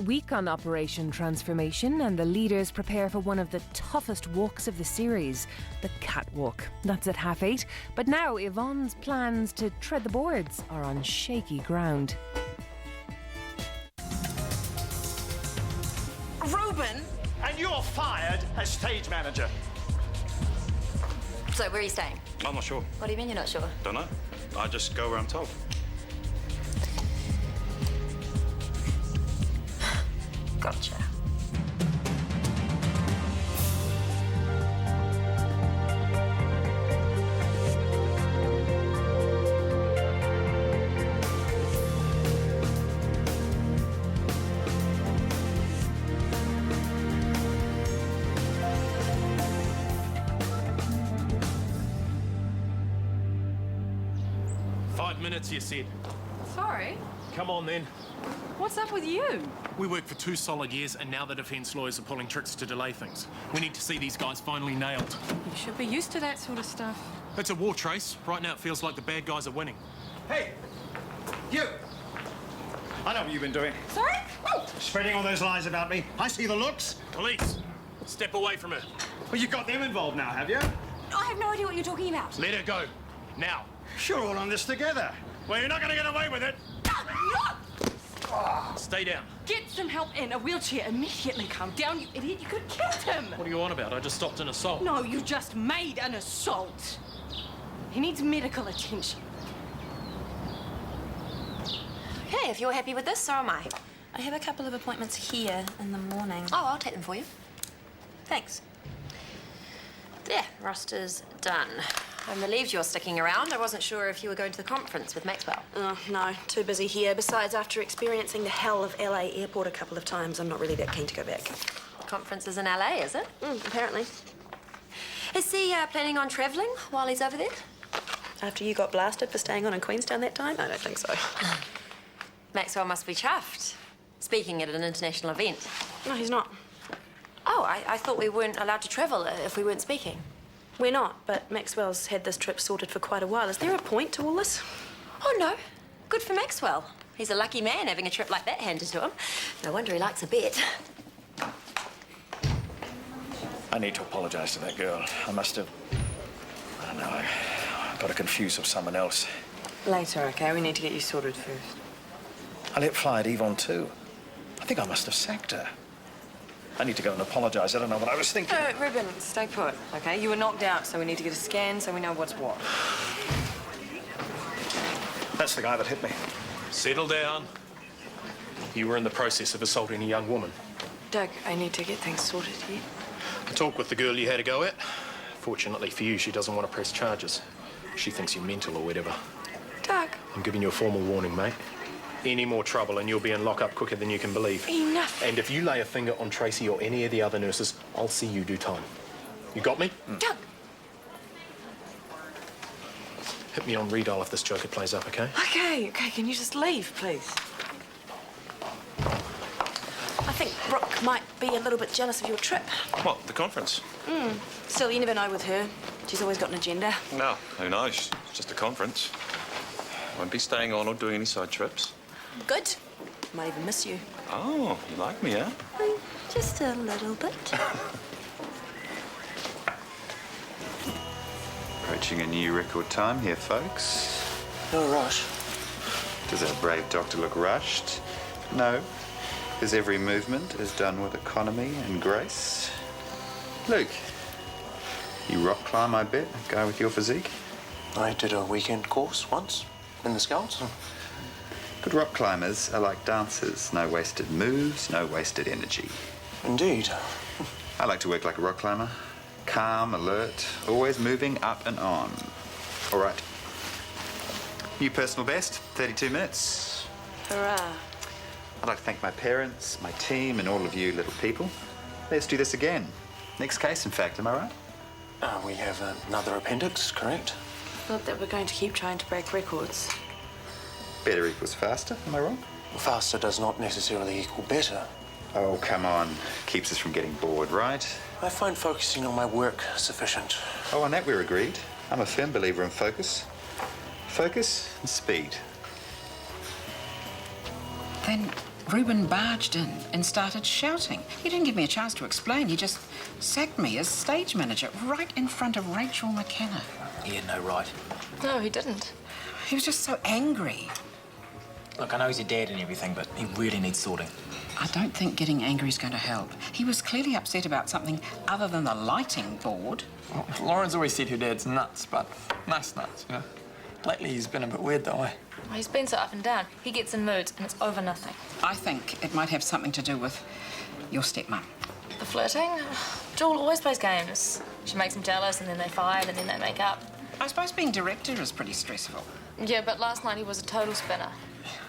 week on Operation Transformation, and the leaders prepare for one of the toughest walks of the series, the catwalk. That's at 8:30. But now Yvonne's plans to tread the boards are on shaky ground. Reuben! And you're fired as stage manager. So, where are you staying? I'm not sure. What do you mean you're not sure? Don't know. I just go where I'm told. Gotcha. Minutes, you said. Sorry? Come on, then. What's up with you? We worked for 2 solid years, and now the defence lawyers are pulling tricks to delay things. We need to see these guys finally nailed. You should be used to that sort of stuff. It's a war, Trace. Right now it feels like the bad guys are winning. Hey! You! I know what you've been doing. Sorry? Spreading all those lies about me. I see the looks. Police, step away from her. Well, you've got them involved now, have you? I have no idea what you're talking about. Let her go. Now. Sure, all on this together. Well, you're not going to get away with it. Stay down. Get some help in a wheelchair immediately. Calm down, you idiot. You could have killed him. What are you on about? I just stopped an assault. No, you just made an assault. He needs medical attention. Okay, if you're happy with this, so am I. I have a couple of appointments here in the morning. Oh, I'll take them for you. Thanks. There, roster's done. I'm relieved you're sticking around. I wasn't sure if you were going to the conference with Maxwell. Oh, no, too busy here. Besides, after experiencing the hell of LA airport a couple of times, I'm not really that keen to go back. The conference is in LA, is it? Apparently. Is he planning on travelling while he's over there? After you got blasted for staying on in Queenstown that time? I don't think so. Maxwell must be chuffed. Speaking at an international event. No, he's not. Oh, I thought we weren't allowed to travel if we weren't speaking. We're not, but Maxwell's had this trip sorted for quite a while. Is there a point to all this? Oh, no. Good for Maxwell. He's a lucky man having a trip like that handed to him. No wonder he likes a bet. I need to apologise to that girl. I must have... I don't know. I got her confused with someone else. Later, okay? We need to get you sorted first. I let fly at Yvonne too. I think I must have sacked her. I need to go and apologise. I don't know what I was thinking. Ruben, stay put, okay? You were knocked out, so we need to get a scan so we know what's what. That's the guy that hit me. Settle down. You were in the process of assaulting a young woman. Doug, I need to get things sorted here. I talked with the girl you had a go at. Fortunately for you, she doesn't want to press charges. She thinks you're mental or whatever. Doug. I'm giving you a formal warning, mate. Any more trouble and you'll be in lock-up quicker than you can believe. Enough. And if you lay a finger on Tracy or any of the other nurses, I'll see you do time. You got me? Doug. Hit me on redial if this joker plays up, okay? Okay, can you just leave, please? I think Brooke might be a little bit jealous of your trip. What, the conference? Still, you never know with her. She's always got an agenda. No, who knows? It's just a conference. Won't be staying on or doing any side trips. Good. Might even miss you. Oh, you like me, huh? Just a little bit. Approaching a new record time here, folks. No rush. Does our brave doctor look rushed? No. His every movement is done with economy and grace. Luke, you rock climb, I bet, a guy with your physique? I did a weekend course once in the Scouts. Good rock climbers are like dancers. No wasted moves, no wasted energy. Indeed. I like to work like a rock climber. Calm, alert, always moving up and on. All right. New personal best, 32 minutes. Hurrah. I'd like to thank my parents, my team, and all of you little people. Let's do this again. Next case, in fact, am I right? We have another appendix, correct? Not that we're going to keep trying to break records. Better equals faster, am I wrong? Faster does not necessarily equal better. Oh, come on. Keeps us from getting bored, right? I find focusing on my work sufficient. Oh, on that we're agreed. I'm a firm believer in focus. Focus and speed. Then Reuben barged in and started shouting. He didn't give me a chance to explain. He just sacked me as stage manager right in front of Rachel McKenna. He had no right. No, he didn't. He was just so angry. Look, I know he's your dad and everything, but he really needs sorting. I don't think getting angry is going to help. He was clearly upset about something other than the lighting board. Well, Lauren's always said her dad's nuts, but nice nuts, you know. Lately, he's been a bit weird, though, eh? Well, he's been so up and down. He gets in moods, and it's over nothing. I think it might have something to do with your stepmom. The flirting? Jewel always plays games. She makes him jealous, and then they fight, and then they make up. I suppose being director is pretty stressful. Yeah, but last night he was a total spinner.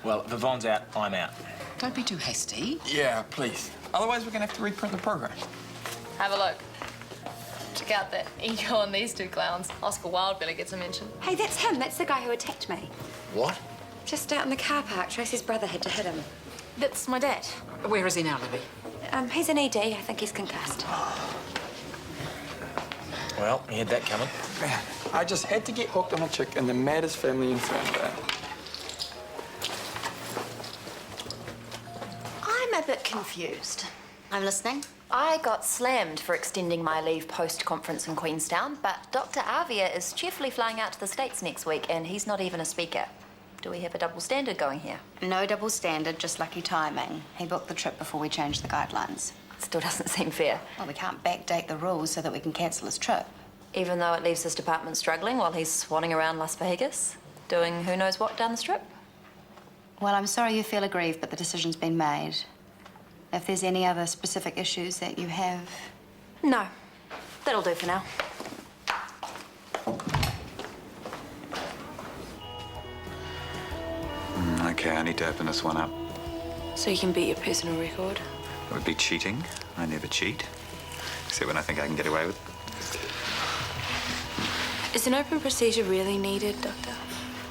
Well, if Yvonne's out, I'm out. Don't be too hasty. Yeah, please. Otherwise, we're gonna have to reprint the program. Have a look. Check out that ego on these two clowns. Oscar Wilde barely gets a mention. Hey, that's him. That's the guy who attacked me. What? Just out in the car park. Tracy's brother had to hit him. That's my dad. Where is he now, Libby? He's an ED. I think he's concussed. Well, he had that coming. Man, I just had to get hooked on a chick in the maddest family in Fernando. I'm a bit confused. I'm listening. I got slammed for extending my leave post-conference in Queenstown, but Dr. Avia is cheerfully flying out to the States next week, and he's not even a speaker. Do we have a double standard going here? No double standard, just lucky timing. He booked the trip before we changed the guidelines. Still doesn't seem fair. Well, we can't backdate the rules so that we can cancel his trip. Even though it leaves his department struggling while he's swanning around Las Vegas, doing who knows what down the strip. Well, I'm sorry you feel aggrieved, but the decision's been made. If there's any other specific issues that you have... No. That'll do for now. Okay, I need to open this one up. So you can beat your personal record? It would be cheating. I never cheat. Except when I think I can get away with it. Is an open procedure really needed, Doctor?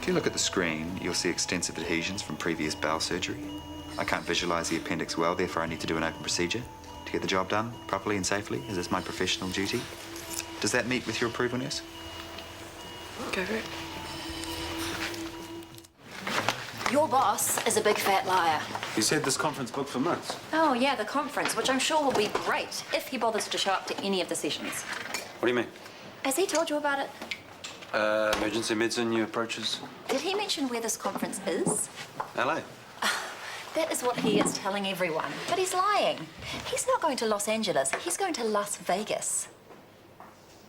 If you look at the screen, you'll see extensive adhesions from previous bowel surgery. I can't visualize the appendix well, therefore I need to do an open procedure to get the job done properly and safely, as it's my professional duty. Does that meet with your approval, nurse? Go for it. Your boss is a big fat liar. He said this conference booked for months. Oh, yeah, the conference, which I'm sure will be great if he bothers to show up to any of the sessions. What do you mean? Has he told you about it? Emergency medicine, new approaches. Did he mention where this conference is? LA. That is what he is telling everyone. But he's lying. He's not going to Los Angeles. He's going to Las Vegas.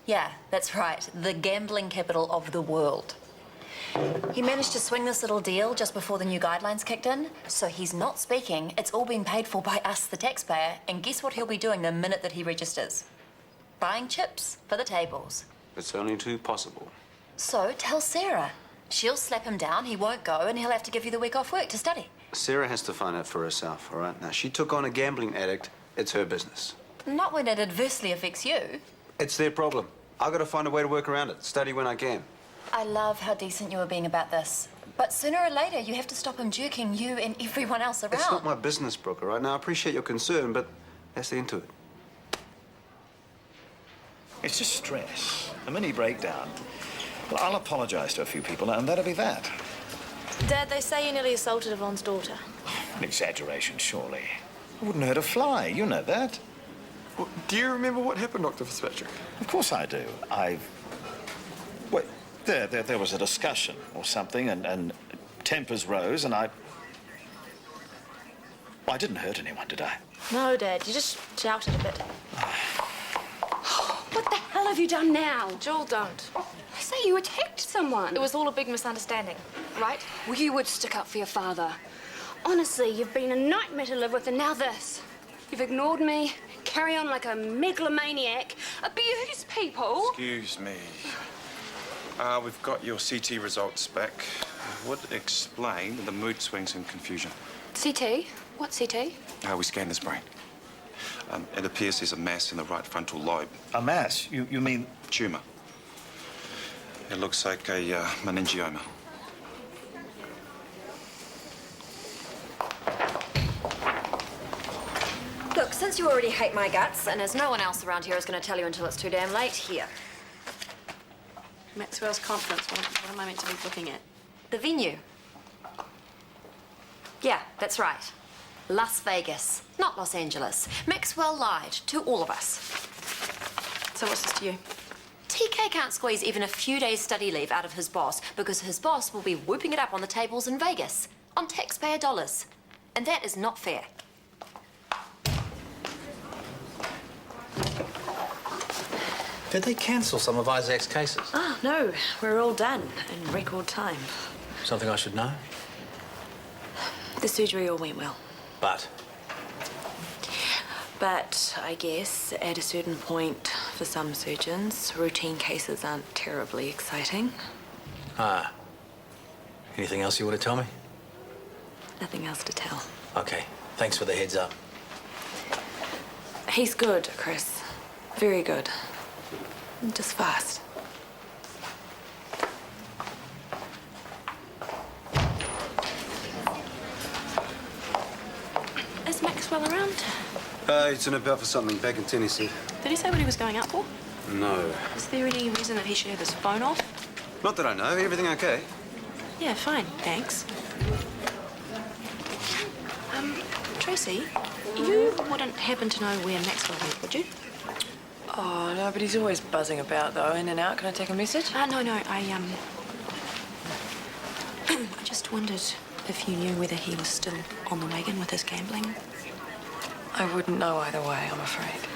Yeah, that's right. The gambling capital of the world. He managed to swing this little deal just before the new guidelines kicked in. So he's not speaking. It's all been paid for by us, the taxpayer. And guess what he'll be doing the minute that he registers? Buying chips for the tables. It's only too possible. So tell Sarah. She'll slap him down, he won't go, and he'll have to give you the week off work to study. Sarah has to find out for herself, all right? Now, she took on a gambling addict. It's her business. Not when it adversely affects you. It's their problem. I've got to find a way to work around it. Study when I can. I love how decent you were being about this. But sooner or later, you have to stop him jerking you and everyone else around. It's not my business, Brooke, all right? Now, I appreciate your concern, but that's the end to it. It's just stress, a mini breakdown. Well, I'll apologize to a few people, and that'll be that. Dad, they say you nearly assaulted Yvonne's daughter. An exaggeration, surely. I wouldn't hurt a fly, you know that. Well, do you remember what happened, Dr. Fitzpatrick? Of course I do. Wait, there was a discussion or something, and tempers rose, and I didn't hurt anyone, did I? No, Dad, you just shouted a bit. What the hell have you done now? Jewel, don't. I say you attacked someone. It was all a big misunderstanding, right? Well, you would stick up for your father. Honestly, you've been a nightmare to live with, and now this. You've ignored me, carry on like a megalomaniac, abuse people. Excuse me. We've got your CT results back. Would explain the mood swings and confusion. CT? What CT? We scanned his brain. It appears there's a mass in the right frontal lobe. A mass? You mean... Tumour. It looks like a meningioma. Look, since you already hate my guts, and as no one else around here is going to tell you until it's too damn late, here. Maxwell's conference. What am I meant to be looking at? The venue. Yeah, that's right. Las Vegas, not Los Angeles. Maxwell lied to all of us. So what's this to you? TK can't squeeze even a few days study leave out of his boss because his boss will be whooping it up on the tables in Vegas on taxpayer dollars. And that is not fair. Did they cancel some of Isaac's cases? Ah, no. We're all done in record time. Something I should know? The surgery all went well. But I guess at a certain point, for some surgeons, routine cases aren't terribly exciting. Ah. Anything else you want to tell me? Nothing else to tell. Okay. Thanks for the heads up. He's good, Chris. Very good. Just fast. Is Maxwell around? He's in about for something back in Tennessee. Did he say what he was going up for? No. Is there any reason that he should have his phone off? Not that I know. Everything okay? Yeah, fine, thanks. Tracy, you wouldn't happen to know where Maxwell went, would you? Oh, no, but he's always buzzing about, though, in and out. Can I take a message? No, I just wondered if you knew whether he was still on the wagon with his gambling. I wouldn't know either way, I'm afraid.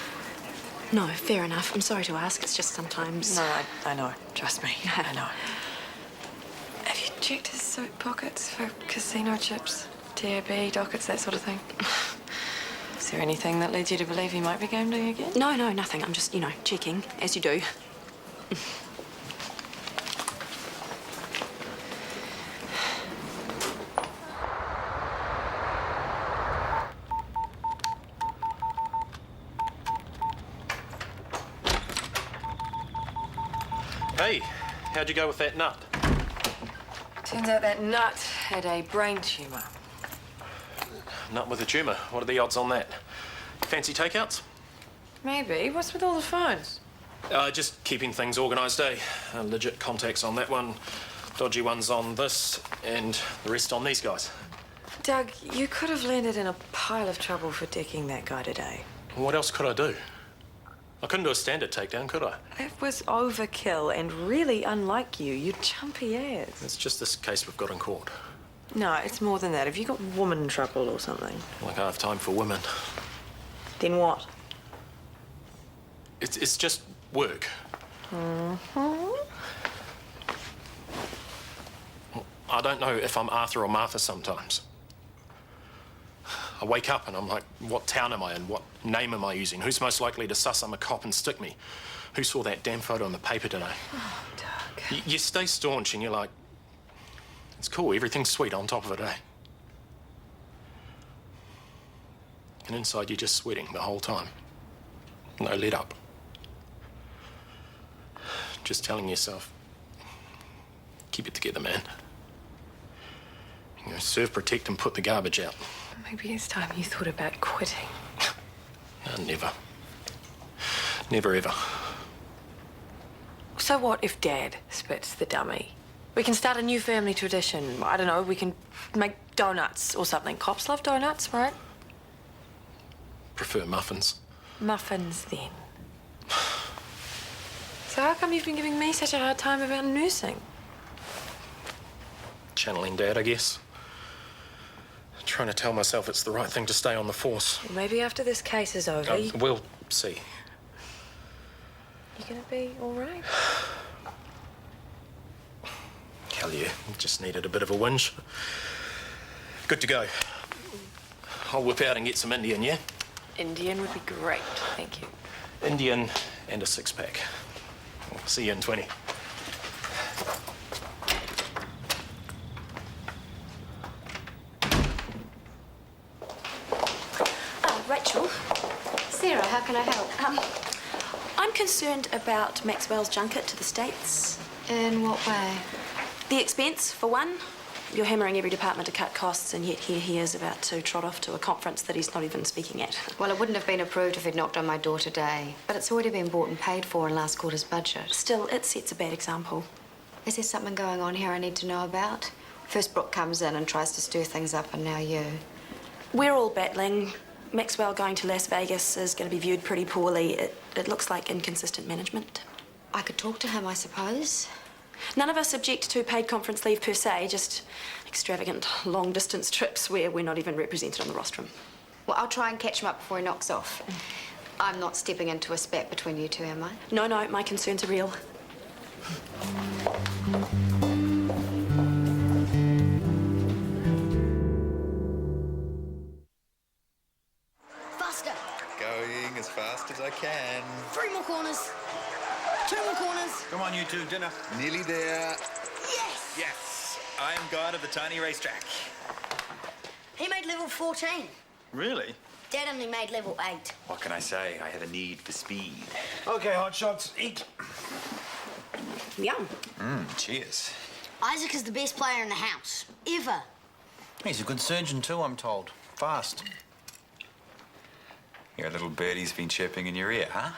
No, fair enough. I'm sorry to ask. It's just sometimes... No, I know. Trust me. I know. Have you checked his suit pockets for casino chips, TAB, dockets, that sort of thing? Is there anything that leads you to believe he might be gambling again? No, nothing. I'm just, checking, as you do. Hey, how'd you go with that nut? Turns out that nut had a brain tumour. Nut with a tumour. What are the odds on that? Fancy takeouts? Maybe. What's with all the phones? Just keeping things organised, eh? Legit contacts on that one, dodgy ones on this, and the rest on these guys. Doug, you could have landed in a pile of trouble for decking that guy today. What else could I do? I couldn't do a standard takedown, could I? It was overkill and really unlike you. You jumpy ass. It's just this case we've got in court. No, it's more than that. Have you got woman trouble or something? Like I have time for women. Then what? It's just work. I don't know if I'm Arthur or Martha sometimes. I wake up and I'm like, what town am I in? What name am I using? Who's most likely to suss I'm a cop and stick me? Who saw that damn photo in the paper today? Oh, Doug. You stay staunch and you're like, it's cool, everything's sweet on top of it, eh? And inside you're just sweating the whole time. No let up. Just telling yourself, keep it together, man. Serve, protect, and put the garbage out. Maybe it's time you thought about quitting. Never. Never, ever. So what if Dad spits the dummy? We can start a new family tradition. I don't know, we can make donuts or something. Cops love donuts, right? Prefer muffins. Muffins, then. So how come you've been giving me such a hard time about nursing? Channeling Dad, I guess. Trying to tell myself it's the right thing to stay on the force. Well, maybe after this case is over, We'll see. You gonna be all right? Hell yeah, just needed a bit of a whinge. Good to go. I'll whip out and get some Indian, yeah? Indian would be great, thank you. Indian and a six-pack. See you in 20. Rachel. Sarah, how can I help? I'm concerned about Maxwell's junket to the States. In what way? The expense, for one. You're hammering every department to cut costs, and yet here he is about to trot off to a conference that he's not even speaking at. Well, it wouldn't have been approved if he'd knocked on my door today. But it's already been bought and paid for in last quarter's budget. Still, it sets a bad example. Is there something going on here I need to know about? First Brooke comes in and tries to stir things up, and now you. We're all battling. Maxwell going to Las Vegas is going to be viewed pretty poorly. It looks like inconsistent management. I could talk to him, I suppose. None of us object to paid conference leave per se, just extravagant long-distance trips where we're not even represented on the rostrum. Well, I'll try and catch him up before he knocks off. I'm not stepping into a spat between you two, am I? No, my concerns are real. Faster. Going as fast as I can. 3 more corners. 2 more corners. Come on, you two, dinner. Nearly there. Yes! Yes, I am god of the tiny racetrack. He made level 14. Really? Dad only made level 8. What can I say? I have a need for speed. Okay, hotshots, eat. Yum. Cheers. Isaac is the best player in the house. Ever. He's a good surgeon too, I'm told. Fast. Your little birdie's been chirping in your ear, huh?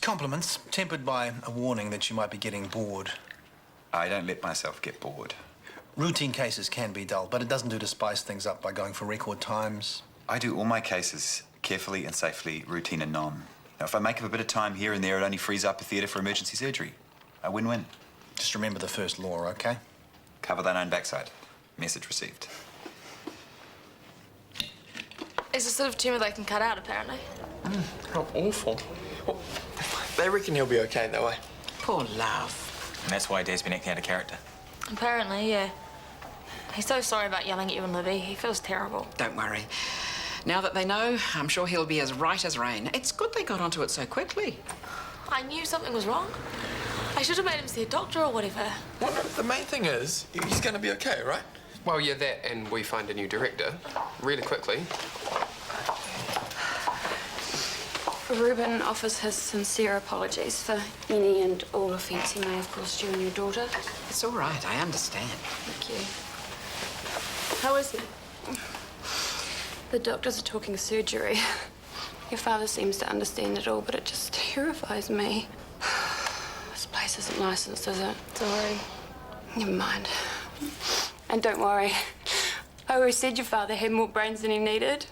Compliments, tempered by a warning that you might be getting bored. I don't let myself get bored. Routine cases can be dull, but it doesn't do to spice things up by going for record times. I do all my cases carefully and safely, routine and non. Now, if I make up a bit of time here and there, it only frees up a theatre for emergency surgery. A win-win. Just remember the first law, okay? Cover thine own backside. Message received. It's a sort of tumour they can cut out, apparently. How awful. Well, they reckon he'll be okay, though, eh? Poor love. And that's why Dad's been acting out of character. Apparently, yeah. He's so sorry about yelling at you and Libby. He feels terrible. Don't worry. Now that they know, I'm sure he'll be as right as rain. It's good they got onto it so quickly. I knew something was wrong. I should have made him see a doctor or whatever. Well, no, the main thing is, he's going to be okay, right? Well, yeah, that, and we find a new director really quickly. Ruben offers his sincere apologies for any and all offence he may have caused you and your daughter. It's all right, I understand. Thank you. How is he? The doctors are talking surgery. Your father seems to understand it all, but it just terrifies me. This place isn't licensed, is it? Sorry. Never mind. And don't worry. I always said your father had more brains than he needed.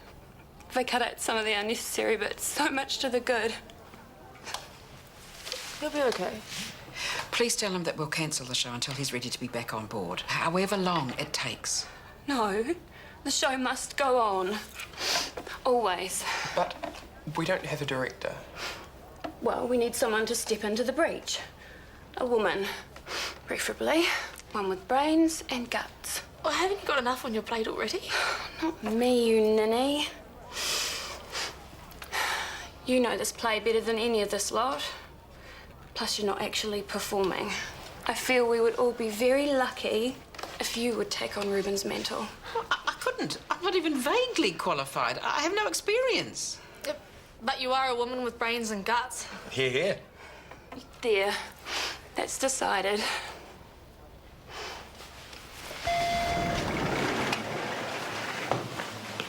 If I cut out some of the unnecessary bits, so much to the good. He'll be okay. Please tell him that we'll cancel the show until he's ready to be back on board, however long it takes. No, the show must go on. Always. But we don't have a director. Well, we need someone to step into the breach. A woman, preferably. One with brains and guts. Well, haven't you got enough on your plate already? Not me, you ninny. You know this play better than any of this lot. Plus, you're not actually performing. I feel we would all be very lucky if you would take on Ruben's mantle. Well, I couldn't. I'm not even vaguely qualified. I have no experience. But you are a woman with brains and guts. Hear, hear. There. That's decided.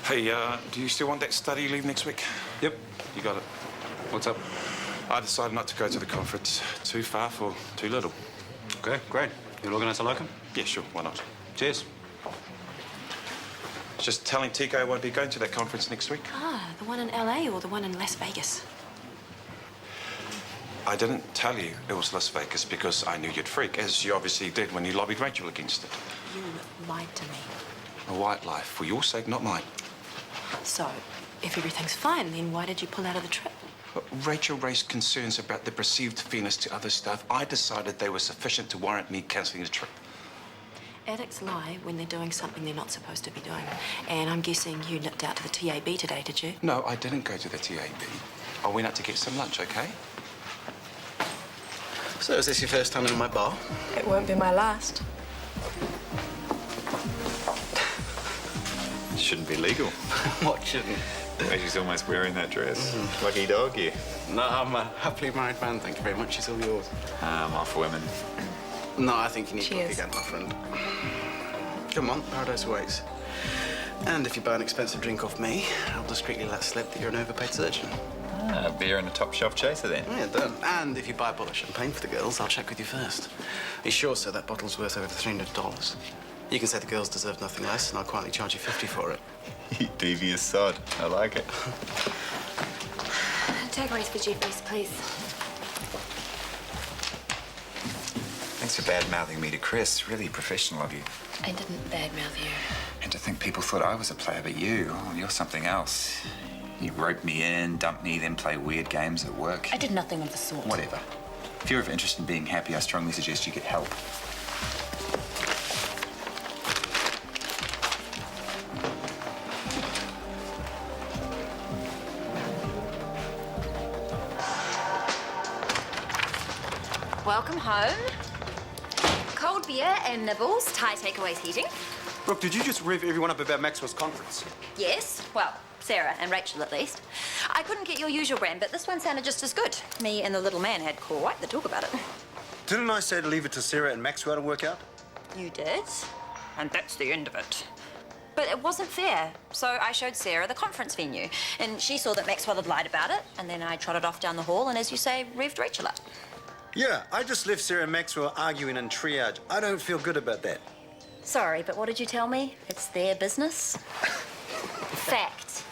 Hey, do you still want that study leave next week? Yep. You got it. What's up? I decided not to go to the conference. Too far for too little. Okay, great. You'll organise a locum? Yeah, sure. Why not? Cheers. Just telling Tico I won't be going to that conference next week. Ah, the one in LA or the one in Las Vegas? I didn't tell you it was Las Vegas because I knew you'd freak, as you obviously did when you lobbied Rachel against it. You lied to me. A white lie, for your sake, not mine. So, if everything's fine, then why did you pull out of the trip? But Rachel raised concerns about the perceived fairness to other staff. I decided they were sufficient to warrant me cancelling the trip. Addicts lie when they're doing something they're not supposed to be doing. And I'm guessing you nipped out to the TAB today, did you? No, I didn't go to the TAB. I went out to get some lunch, okay? So is this your first time in my bar? It won't be my last. Shouldn't be legal. What shouldn't? She's almost wearing that dress. Lucky dog, you. No, I'm a happily married man, thank you very much. It's all yours. I'm off women. No, I think you need Cheers. to look again, my friend. Come on, paradise awaits. And if you buy an expensive drink off me, I'll discreetly let slip that you're an overpaid surgeon. Ah, beer and a top shelf chaser then. Yeah, done. And if you buy a bottle of champagne for the girls, I'll check with you first. Are you sure, sir, that bottle's worth over $300? You can say the girls deserve nothing less, and I'll quietly charge you $50 for it. You devious sod. I like it. Takeaways for Jeffries, please. Thanks for bad-mouthing me to Chris. Really professional of you. I didn't badmouth you. And to think people thought I was a player, but you're something else. You rope me in, dump me, then play weird games at work. I did nothing of the sort. Whatever. If you're ever interested in being happy, I strongly suggest you get help. Welcome home. Cold beer and nibbles, Thai takeaways heating. Brooke, did you just rev everyone up about Maxwell's conference? Yes, well, Sarah and Rachel at least. I couldn't get your usual brand, but this one sounded just as good. Me and the little man had quite the talk about it. Didn't I say to leave it to Sarah and Maxwell to work out? You did, and that's the end of it. But it wasn't fair, so I showed Sarah the conference venue, and she saw that Maxwell had lied about it, and then I trotted off down the hall and, as you say, revved Rachel up. Yeah, I just left Sarah and Maxwell arguing in triage. I don't feel good about that. Sorry, but what did you tell me? It's their business? Fact.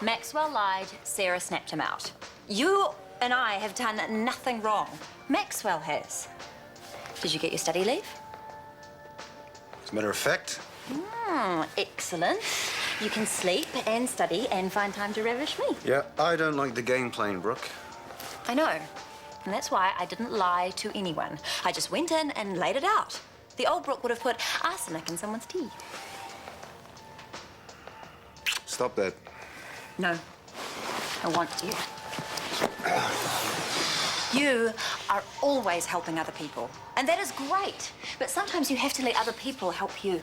Maxwell lied, Sarah snapped him out. You and I have done nothing wrong. Maxwell has. Did you get your study leave? As a matter of fact. Excellent. You can sleep and study and find time to ravish me. Yeah, I don't like the game playing, Brooke. I know. And that's why I didn't lie to anyone. I just went in and laid it out. The old Brooke would have put arsenic in someone's tea. Stop that. No. I want you. You are always helping other people. And that is great. But sometimes you have to let other people help you.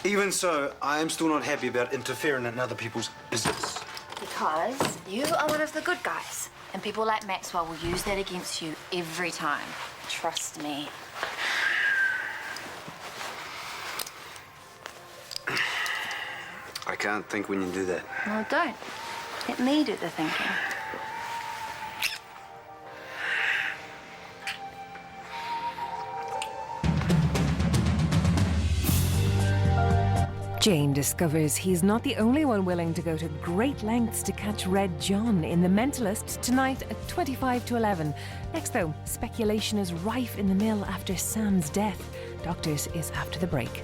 Even so, I am still not happy about interfering in other people's business. Because you are one of the good guys. And people like Maxwell will use that against you every time. Trust me. I can't think when you do that. Well, don't. Let me do the thinking. Jane discovers he's not the only one willing to go to great lengths to catch Red John in The Mentalist tonight at 25 to 11. Next, though, speculation is rife in the mill after Sam's death. Doctors is after the break.